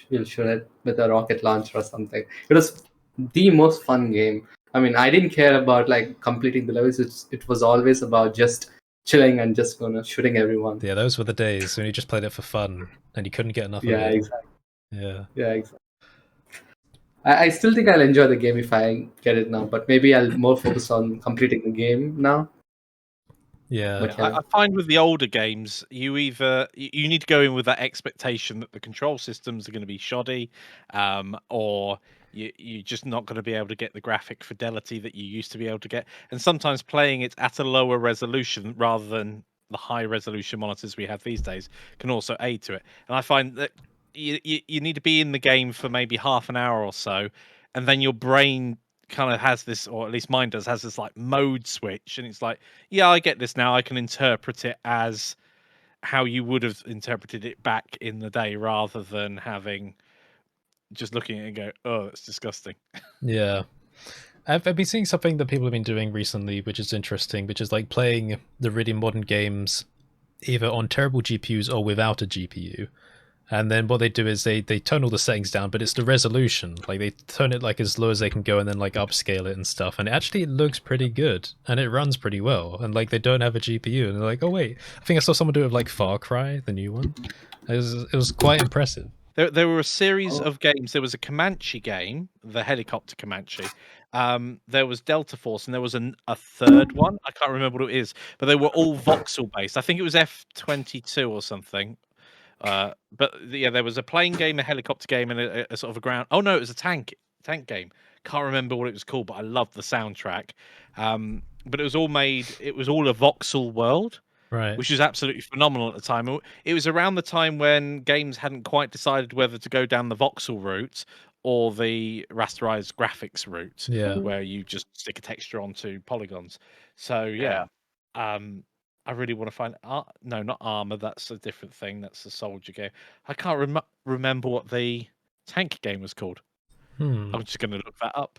you'll shoot it with a rocket launcher or something. It was the most fun game. I mean, I didn't care about like completing the levels. It was always about just chilling and just shooting everyone. Yeah, those were the days when you just played it for fun and you couldn't get enough of Yeah, it. exactly. Yeah. Yeah, exactly. I still think I'll enjoy the game if I get it now, but maybe I'll more focus on completing the game now. Yeah. But I find with the older games, you either you need to go in with that expectation that the control systems are going to be shoddy, or you're just not going to be able to get the graphic fidelity that you used to be able to get. And sometimes playing it at a lower resolution rather than the high resolution monitors we have these days can also aid to it. And I find that you need to be in the game for maybe half an hour or so, and then your brain kind of has this, or at least mine does, has this like mode switch, and it's like, yeah, I get this now. I can interpret it as how you would have interpreted it back in the day, rather than having just looking at it and go, oh, that's disgusting. Yeah. I've been seeing something that people have been doing recently, which is interesting, which is like playing the really modern games either on terrible GPUs or without a GPU. And then what they do is they tone all the settings down, but it's the resolution. Like they turn it like as low as they can go and then like upscale it and stuff. And it looks pretty good and it runs pretty well. And like they don't have a GPU and they're like, oh wait, I think I saw someone do it with like Far Cry, the new one. It was quite impressive. There were a series of games. There was a Comanche game, the helicopter Comanche. There was Delta Force, and there was a third one. I can't remember what it is, but they were all voxel based. I think it was F-22 or something. But yeah, there was a plane game, a helicopter game, and a sort of a ground. Oh no, it was a tank game. Can't remember what it was called, but I loved the soundtrack. But it was all a voxel world, Right. which was absolutely phenomenal at the time. It was around the time when games hadn't quite decided whether to go down the voxel route or the rasterized graphics route, where you just stick a texture onto polygons. So yeah. I really want to find no, not Armor. That's a different thing. That's a soldier game. I can't remember what the tank game was called. I'm just going to look that up.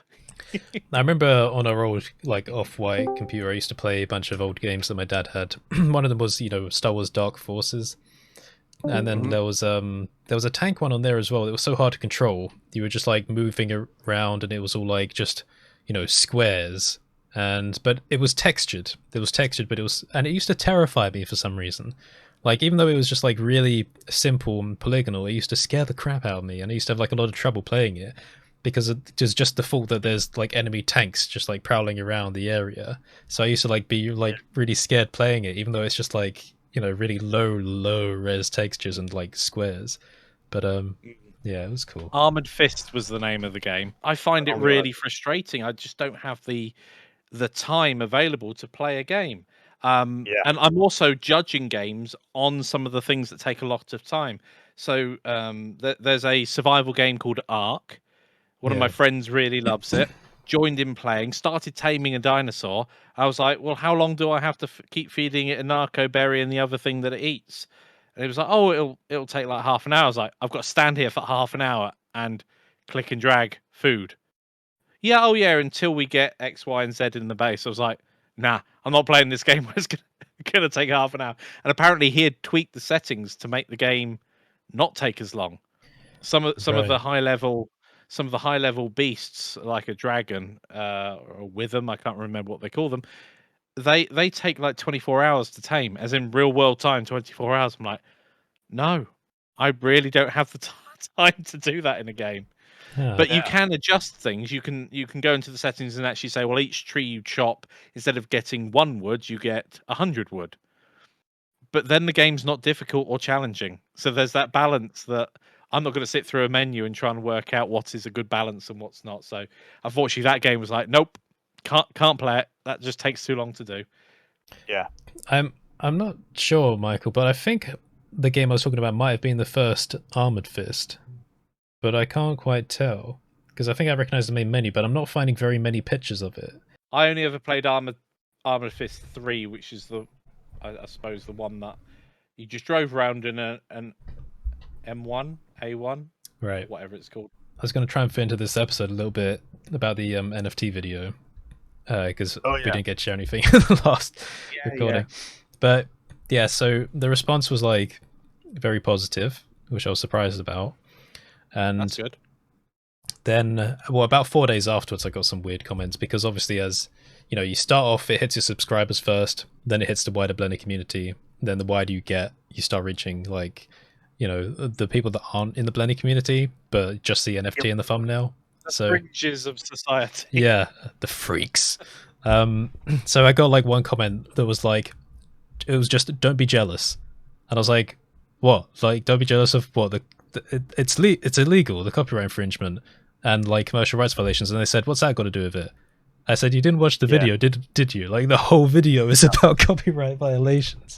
I remember on our old like off-white computer, I used to play a bunch of old games that my dad had. One of them was Star Wars Dark Forces, and then there was a tank one on there as well. It was so hard to control. You were just like moving around, and it was all like just squares. But it was textured. But it used to terrify me for some reason. Like even though it was just like really simple and polygonal, it used to scare the crap out of me, and I used to have like a lot of trouble playing it because it was just the fault that there's like enemy tanks just like prowling around the area. So I used to like be like really scared playing it, even though it's just like really low res textures and like squares. But yeah, it was cool. Armored Fist was the name of the game. I find it really frustrating. I just don't have the time available to play a game. And I'm also judging games on some of the things that take a lot of time. So there's a survival game called Ark. One of my friends really loves it. Joined in playing, started taming a dinosaur. I was like, well, how long do I have to keep feeding it a narco berry and the other thing that it eats? And it was like, oh, it'll take like half an hour. I was like, I've got to stand here for half an hour and click and drag food. Yeah, oh yeah, until we get X, Y, and Z in the base. I was like, nah, I'm not playing this game where it's gonna take half an hour. And apparently he had tweaked the settings to make the game not take as long. Some of the high level beasts, like a dragon or a withem, I can't remember what they call them. They take like 24 hours to tame, as in real world time, 24 hours. I'm like, no, I really don't have the time to do that in a game. But you can adjust things. You can go into the settings and actually say, well, each tree you chop, instead of getting 1 wood, you get 100 wood. But then the game's not difficult or challenging. So there's that balance that I'm not going to sit through a menu and try and work out what is a good balance and what's not. So unfortunately, that game was like, nope, can't play it. That just takes too long to do. Yeah. I'm not sure, Michael, but I think the game I was talking about might have been the first Armored Fist, but I can't quite tell because I think I recognize the main menu, but I'm not finding very many pictures of it. I only ever played Armored Fist 3, which is I suppose the one that you just drove around in an M1, A1, Right. whatever it's called. I was going to try and fit into this episode a little bit about the NFT video because we didn't get to share anything in the last recording. But yeah, so the response was like very positive, which I was surprised about. And that's good. Then, well, about 4 days afterwards, I got some weird comments because obviously, as you know, you start off, it hits your subscribers first, then it hits the wider Blender community. Then the wider you get, you start reaching like, you know, the people that aren't in the Blender community, but just see NFT in the thumbnail. The fringes of society. Yeah, the freaks. So I got like one comment that was like, it was just, don't be jealous. And I was like, what? Like, don't be jealous of what? It's illegal, the copyright infringement and like commercial rights violations. And they said, what's that got to do with it? I said, you didn't watch the video, did you? Like, the whole video is about copyright violations.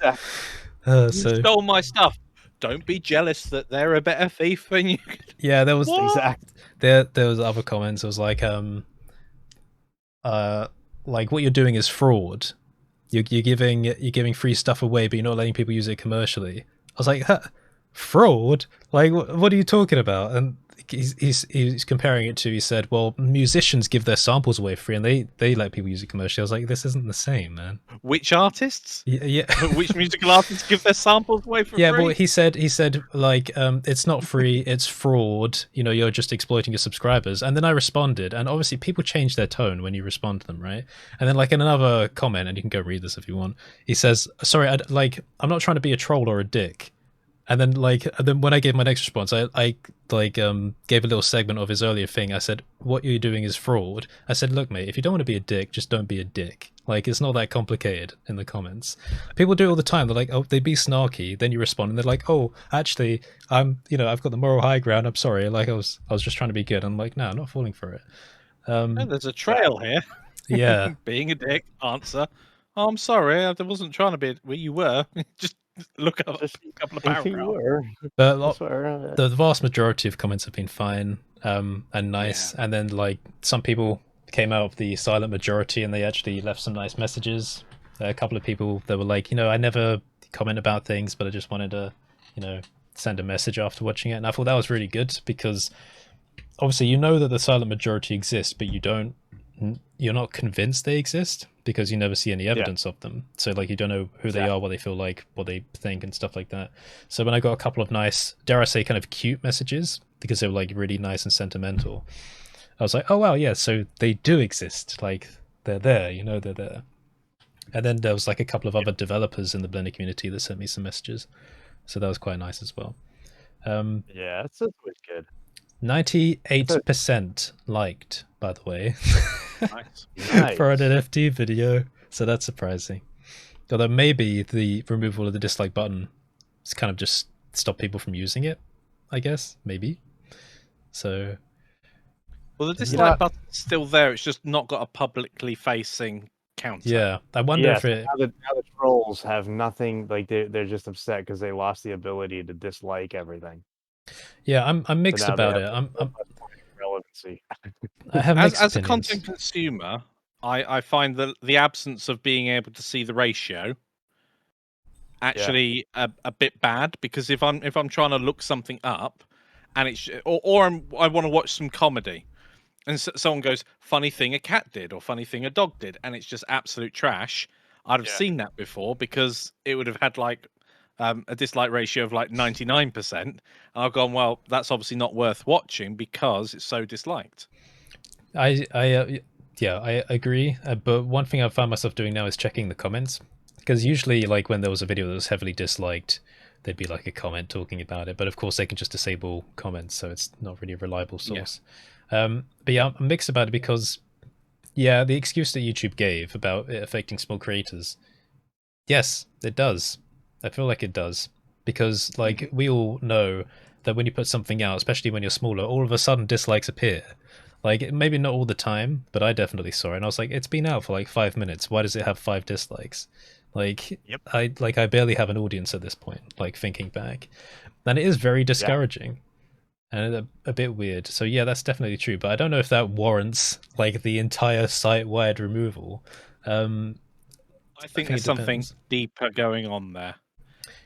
You stole my stuff. Don't be jealous that they're a better thief than you. Yeah, there was there was other comments. It was like what you're doing is fraud. You're giving free stuff away, but you're not letting people use it commercially. I was like, fraud? Like, what are you talking about? And he's comparing it to, he said, well, musicians give their samples away free and they let people use it commercially. I was like, this isn't the same, man. Which artists? Yeah. Which musical artists give their samples away for free? Yeah, well, he said like, it's not free, it's fraud, you know, you're just exploiting your subscribers. And then I responded, and obviously people change their tone when you respond to them, right? And then like in another comment, and you can go read this if you want, he says, sorry, I'm not trying to be a troll or a dick. And then when I gave my next response, I gave a little segment of his earlier thing. I said, what you're doing is fraud. I said, look, mate, if you don't want to be a dick, just don't be a dick. Like, it's not that complicated in the comments. People do it all the time. They're like, oh, they be snarky. Then you respond and they're like, oh, actually, I've got the moral high ground. I'm sorry. Like, I was just trying to be good. I'm like, no, I'm not falling for it. No, there's a trail here. Yeah. Being a dick, answer. Oh, I'm sorry. I wasn't trying to be. Well, you were. Just look up a couple of paragraphs. But the vast majority of comments have been fine and nice. Yeah. And then like some people came out of the silent majority and they actually left some nice messages. A couple of people that were like, you know, I never comment about things, but I just wanted to, you know, send a message after watching it. And I thought that was really good because obviously you know that the silent majority exists, but you're not convinced they exist because you never see any evidence of them. So like you don't know who they are, what they feel like, what they think and stuff like that. So when I got a couple of nice, dare I say, kind of cute messages because they were like really nice and sentimental, I was like, oh wow, yeah, so they do exist. Like they're there, you know, they're there. And then there was like a couple of other developers in the Blender community that sent me some messages. So that was quite nice as well. Yeah, that's good. 98% liked, by the way. Nice. For an NFT video, so that's surprising. Although maybe the removal of the dislike button has kind of just stopped people from using it, I guess, maybe. So, well, the dislike button's still there. It's just not got a publicly facing counter. Yeah, I wonder if it. Now the trolls have nothing. Like they're just upset because they lost the ability to dislike everything. Yeah, I'm mixed about it. I'm relevancy. I have mixed as a opinions. content consumer, I find that the absence of being able to see the ratio actually a bit bad, because if I'm trying to look something up and it's I want to watch some comedy and someone goes, funny thing a cat did or funny thing a dog did, and it's just absolute trash, I'd have seen that before because it would have had like a dislike ratio of like 99%, and I've gone, well, that's obviously not worth watching because it's so disliked. I agree, but one thing I've found myself doing now is checking the comments, because usually like when there was a video that was heavily disliked, there'd be like a comment talking about it, but of course they can just disable comments, so it's not really a reliable source. But yeah, I'm mixed about it because the excuse that YouTube gave about it affecting small creators, yes, it does. I feel like it does, because like we all know that when you put something out, especially when you're smaller, all of a sudden dislikes appear. Like maybe not all the time, but I definitely saw it and I was like, it's been out for like 5 minutes, why does it have 5 dislikes? Like, Yep. I barely have an audience at this point, like thinking back. And it is very discouraging. And a bit weird. So yeah, that's definitely true. But I don't know if that warrants like the entire site-wide removal. I think it there's something depends. deeper going on there.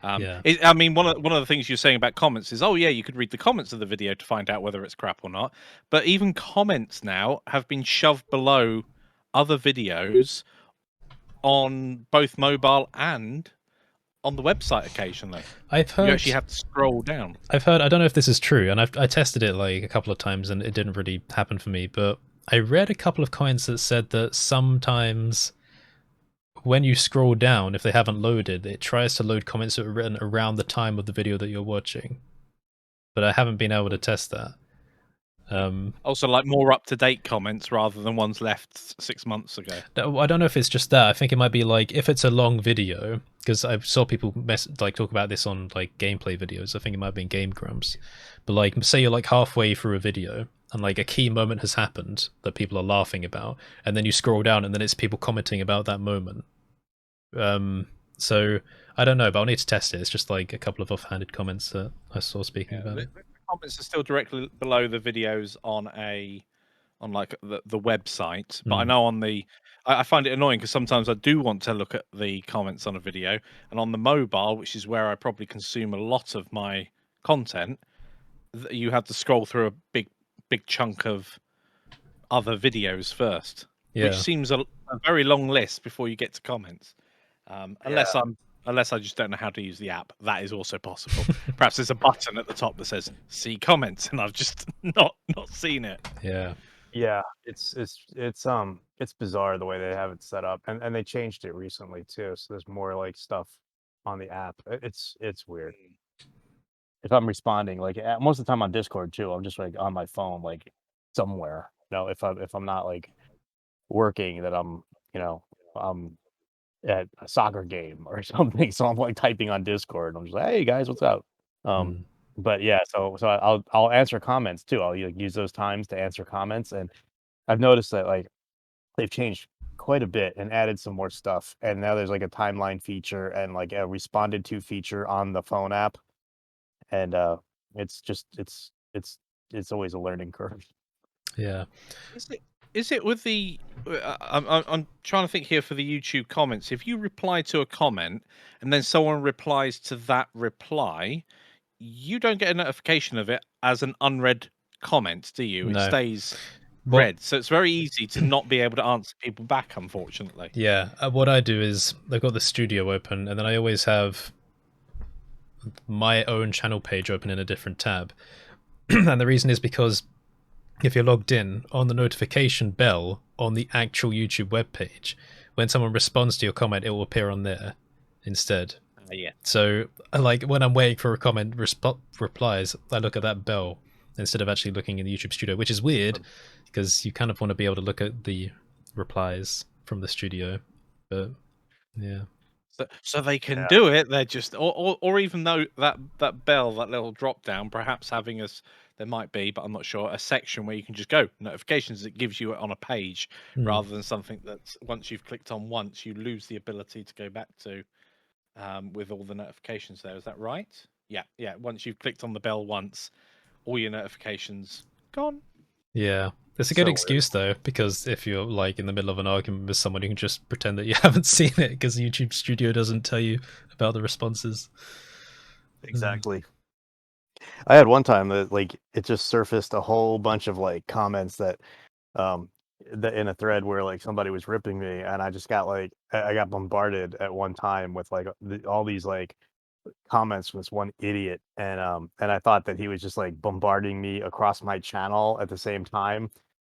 Yeah. I mean, one of the things you're saying about comments is, oh yeah, you could read the comments of the video to find out whether it's crap or not. But even comments now have been shoved below other videos on both mobile and on the website occasionally. I've heard You actually have to scroll down. I don't know if this is true, and I tested it like a couple of times and it didn't really happen for me, but I read a couple of comments that said that sometimes when you scroll down, if they haven't loaded, it tries to load comments that were written around the time of the video that you're watching. But I haven't been able to test that. Also, like more up-to-date comments rather than ones left 6 months ago. I don't know if it's just that. I think it might be like if it's a long video, because I saw people talk about this on like gameplay videos. I think it might be in Game Grumps, but like say you're like halfway through a video and like a key moment has happened that people are laughing about, and then you scroll down and then it's people commenting about that moment. So I don't know, but I'll need to test it. It's just like a couple of offhanded comments that I saw speaking about it. The comments are still directly below the videos on like the website, but I know on the I find it annoying because sometimes I do want to look at the comments on a video, and on the mobile, which is where I probably consume a lot of my content, you have to scroll through a big chunk of other videos first, which seems a very long list before you get to comments. Unless I just don't know how to use the app, that is also possible. Perhaps there's a button at the top that says "See comments," and I've just not seen it. Yeah, it's bizarre the way they have it set up, and they changed it recently too. So there's more like stuff on the app. It's weird. If I'm responding, like most of the time on Discord too, I'm just like on my phone, like somewhere. You know, if I'm not like working, that I'm at a soccer game or something. So I'm like typing on Discord. I'm just like, hey guys, what's up? But yeah, so I'll answer comments too. I'll use those times to answer comments, and I've noticed that like they've changed quite a bit and added some more stuff. And now there's like a timeline feature and like a responded to feature on the phone app. And it's just it's always a learning curve. Yeah. Is it with the? I'm trying to think here for the YouTube comments. If you reply to a comment and then someone replies to that reply, you don't get a notification of it as an unread comment, do you? No. It stays read, so it's very easy to not be able to answer people back, unfortunately. Yeah, what I do is I've got the studio open, and then I always have my own channel page open in a different tab. And the reason is because if you're logged in, on the notification bell on the actual YouTube webpage, when someone responds to your comment, it will appear on there instead. Yeah. So, like, when I'm waiting for a comment replies, I look at that bell instead of actually looking in the YouTube studio, which is weird because you kind of want to be able to look at the replies from the studio. But yeah. So they can do it. They're just, or even though that bell, that little drop down, perhaps having there might be, but I'm not sure, a section where you can just go notifications. It gives you it on a page rather than something that once you've clicked on once, you lose the ability to go back to with all the notifications there. Is that right? Yeah. Once you've clicked on the bell once, all your notifications gone. Yeah. It's a good excuse though, because if you're like in the middle of an argument with someone, you can just pretend that you haven't seen it because YouTube Studio doesn't tell you about the responses. Exactly. I had one time that like it just surfaced a whole bunch of like comments that in a thread where like somebody was ripping me, and I just got like I got bombarded at one time with like all these like comments from this one idiot, and I thought that he was just like bombarding me across my channel at the same time.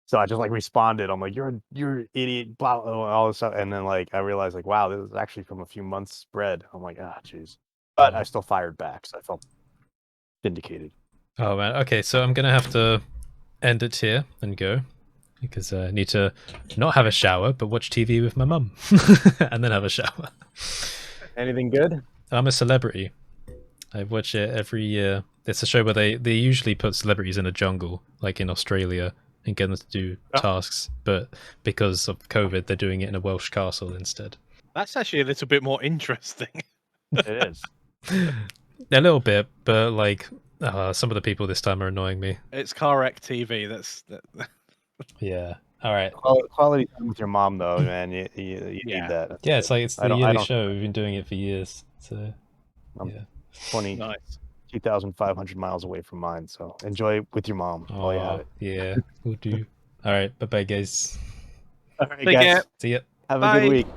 So I just like responded. I'm like, you're an idiot, blah, blah, all this stuff. And then like I realized like, wow, this is actually from a few months spread. I'm like, ah, jeez. But I still fired back, so I felt vindicated. Oh man, okay, so I'm gonna have to end it here and go because I need to not have a shower but watch TV with my mum and then have a shower. Anything good? I'm a celebrity. I watch it every year. It's a show where they usually put celebrities in a jungle, like in Australia, and get them to do tasks, but because of COVID, they're doing it in a Welsh castle instead. That's actually a little bit more interesting. It is. A little bit, but like some of the people this time are annoying me. It's Car TV. Yeah. All right. Quality time with your mom, though, man. You Yeah. need that. That's Yeah, it's good. like it's I the don't- I yearly don't- show. We've been doing it for years. So I'm yeah. 22,500 miles away from mine, so enjoy it with your mom while you have it. Yeah, we'll do. All right. Bye bye, guys. All right, Take care. See ya. Have a Bye. good week.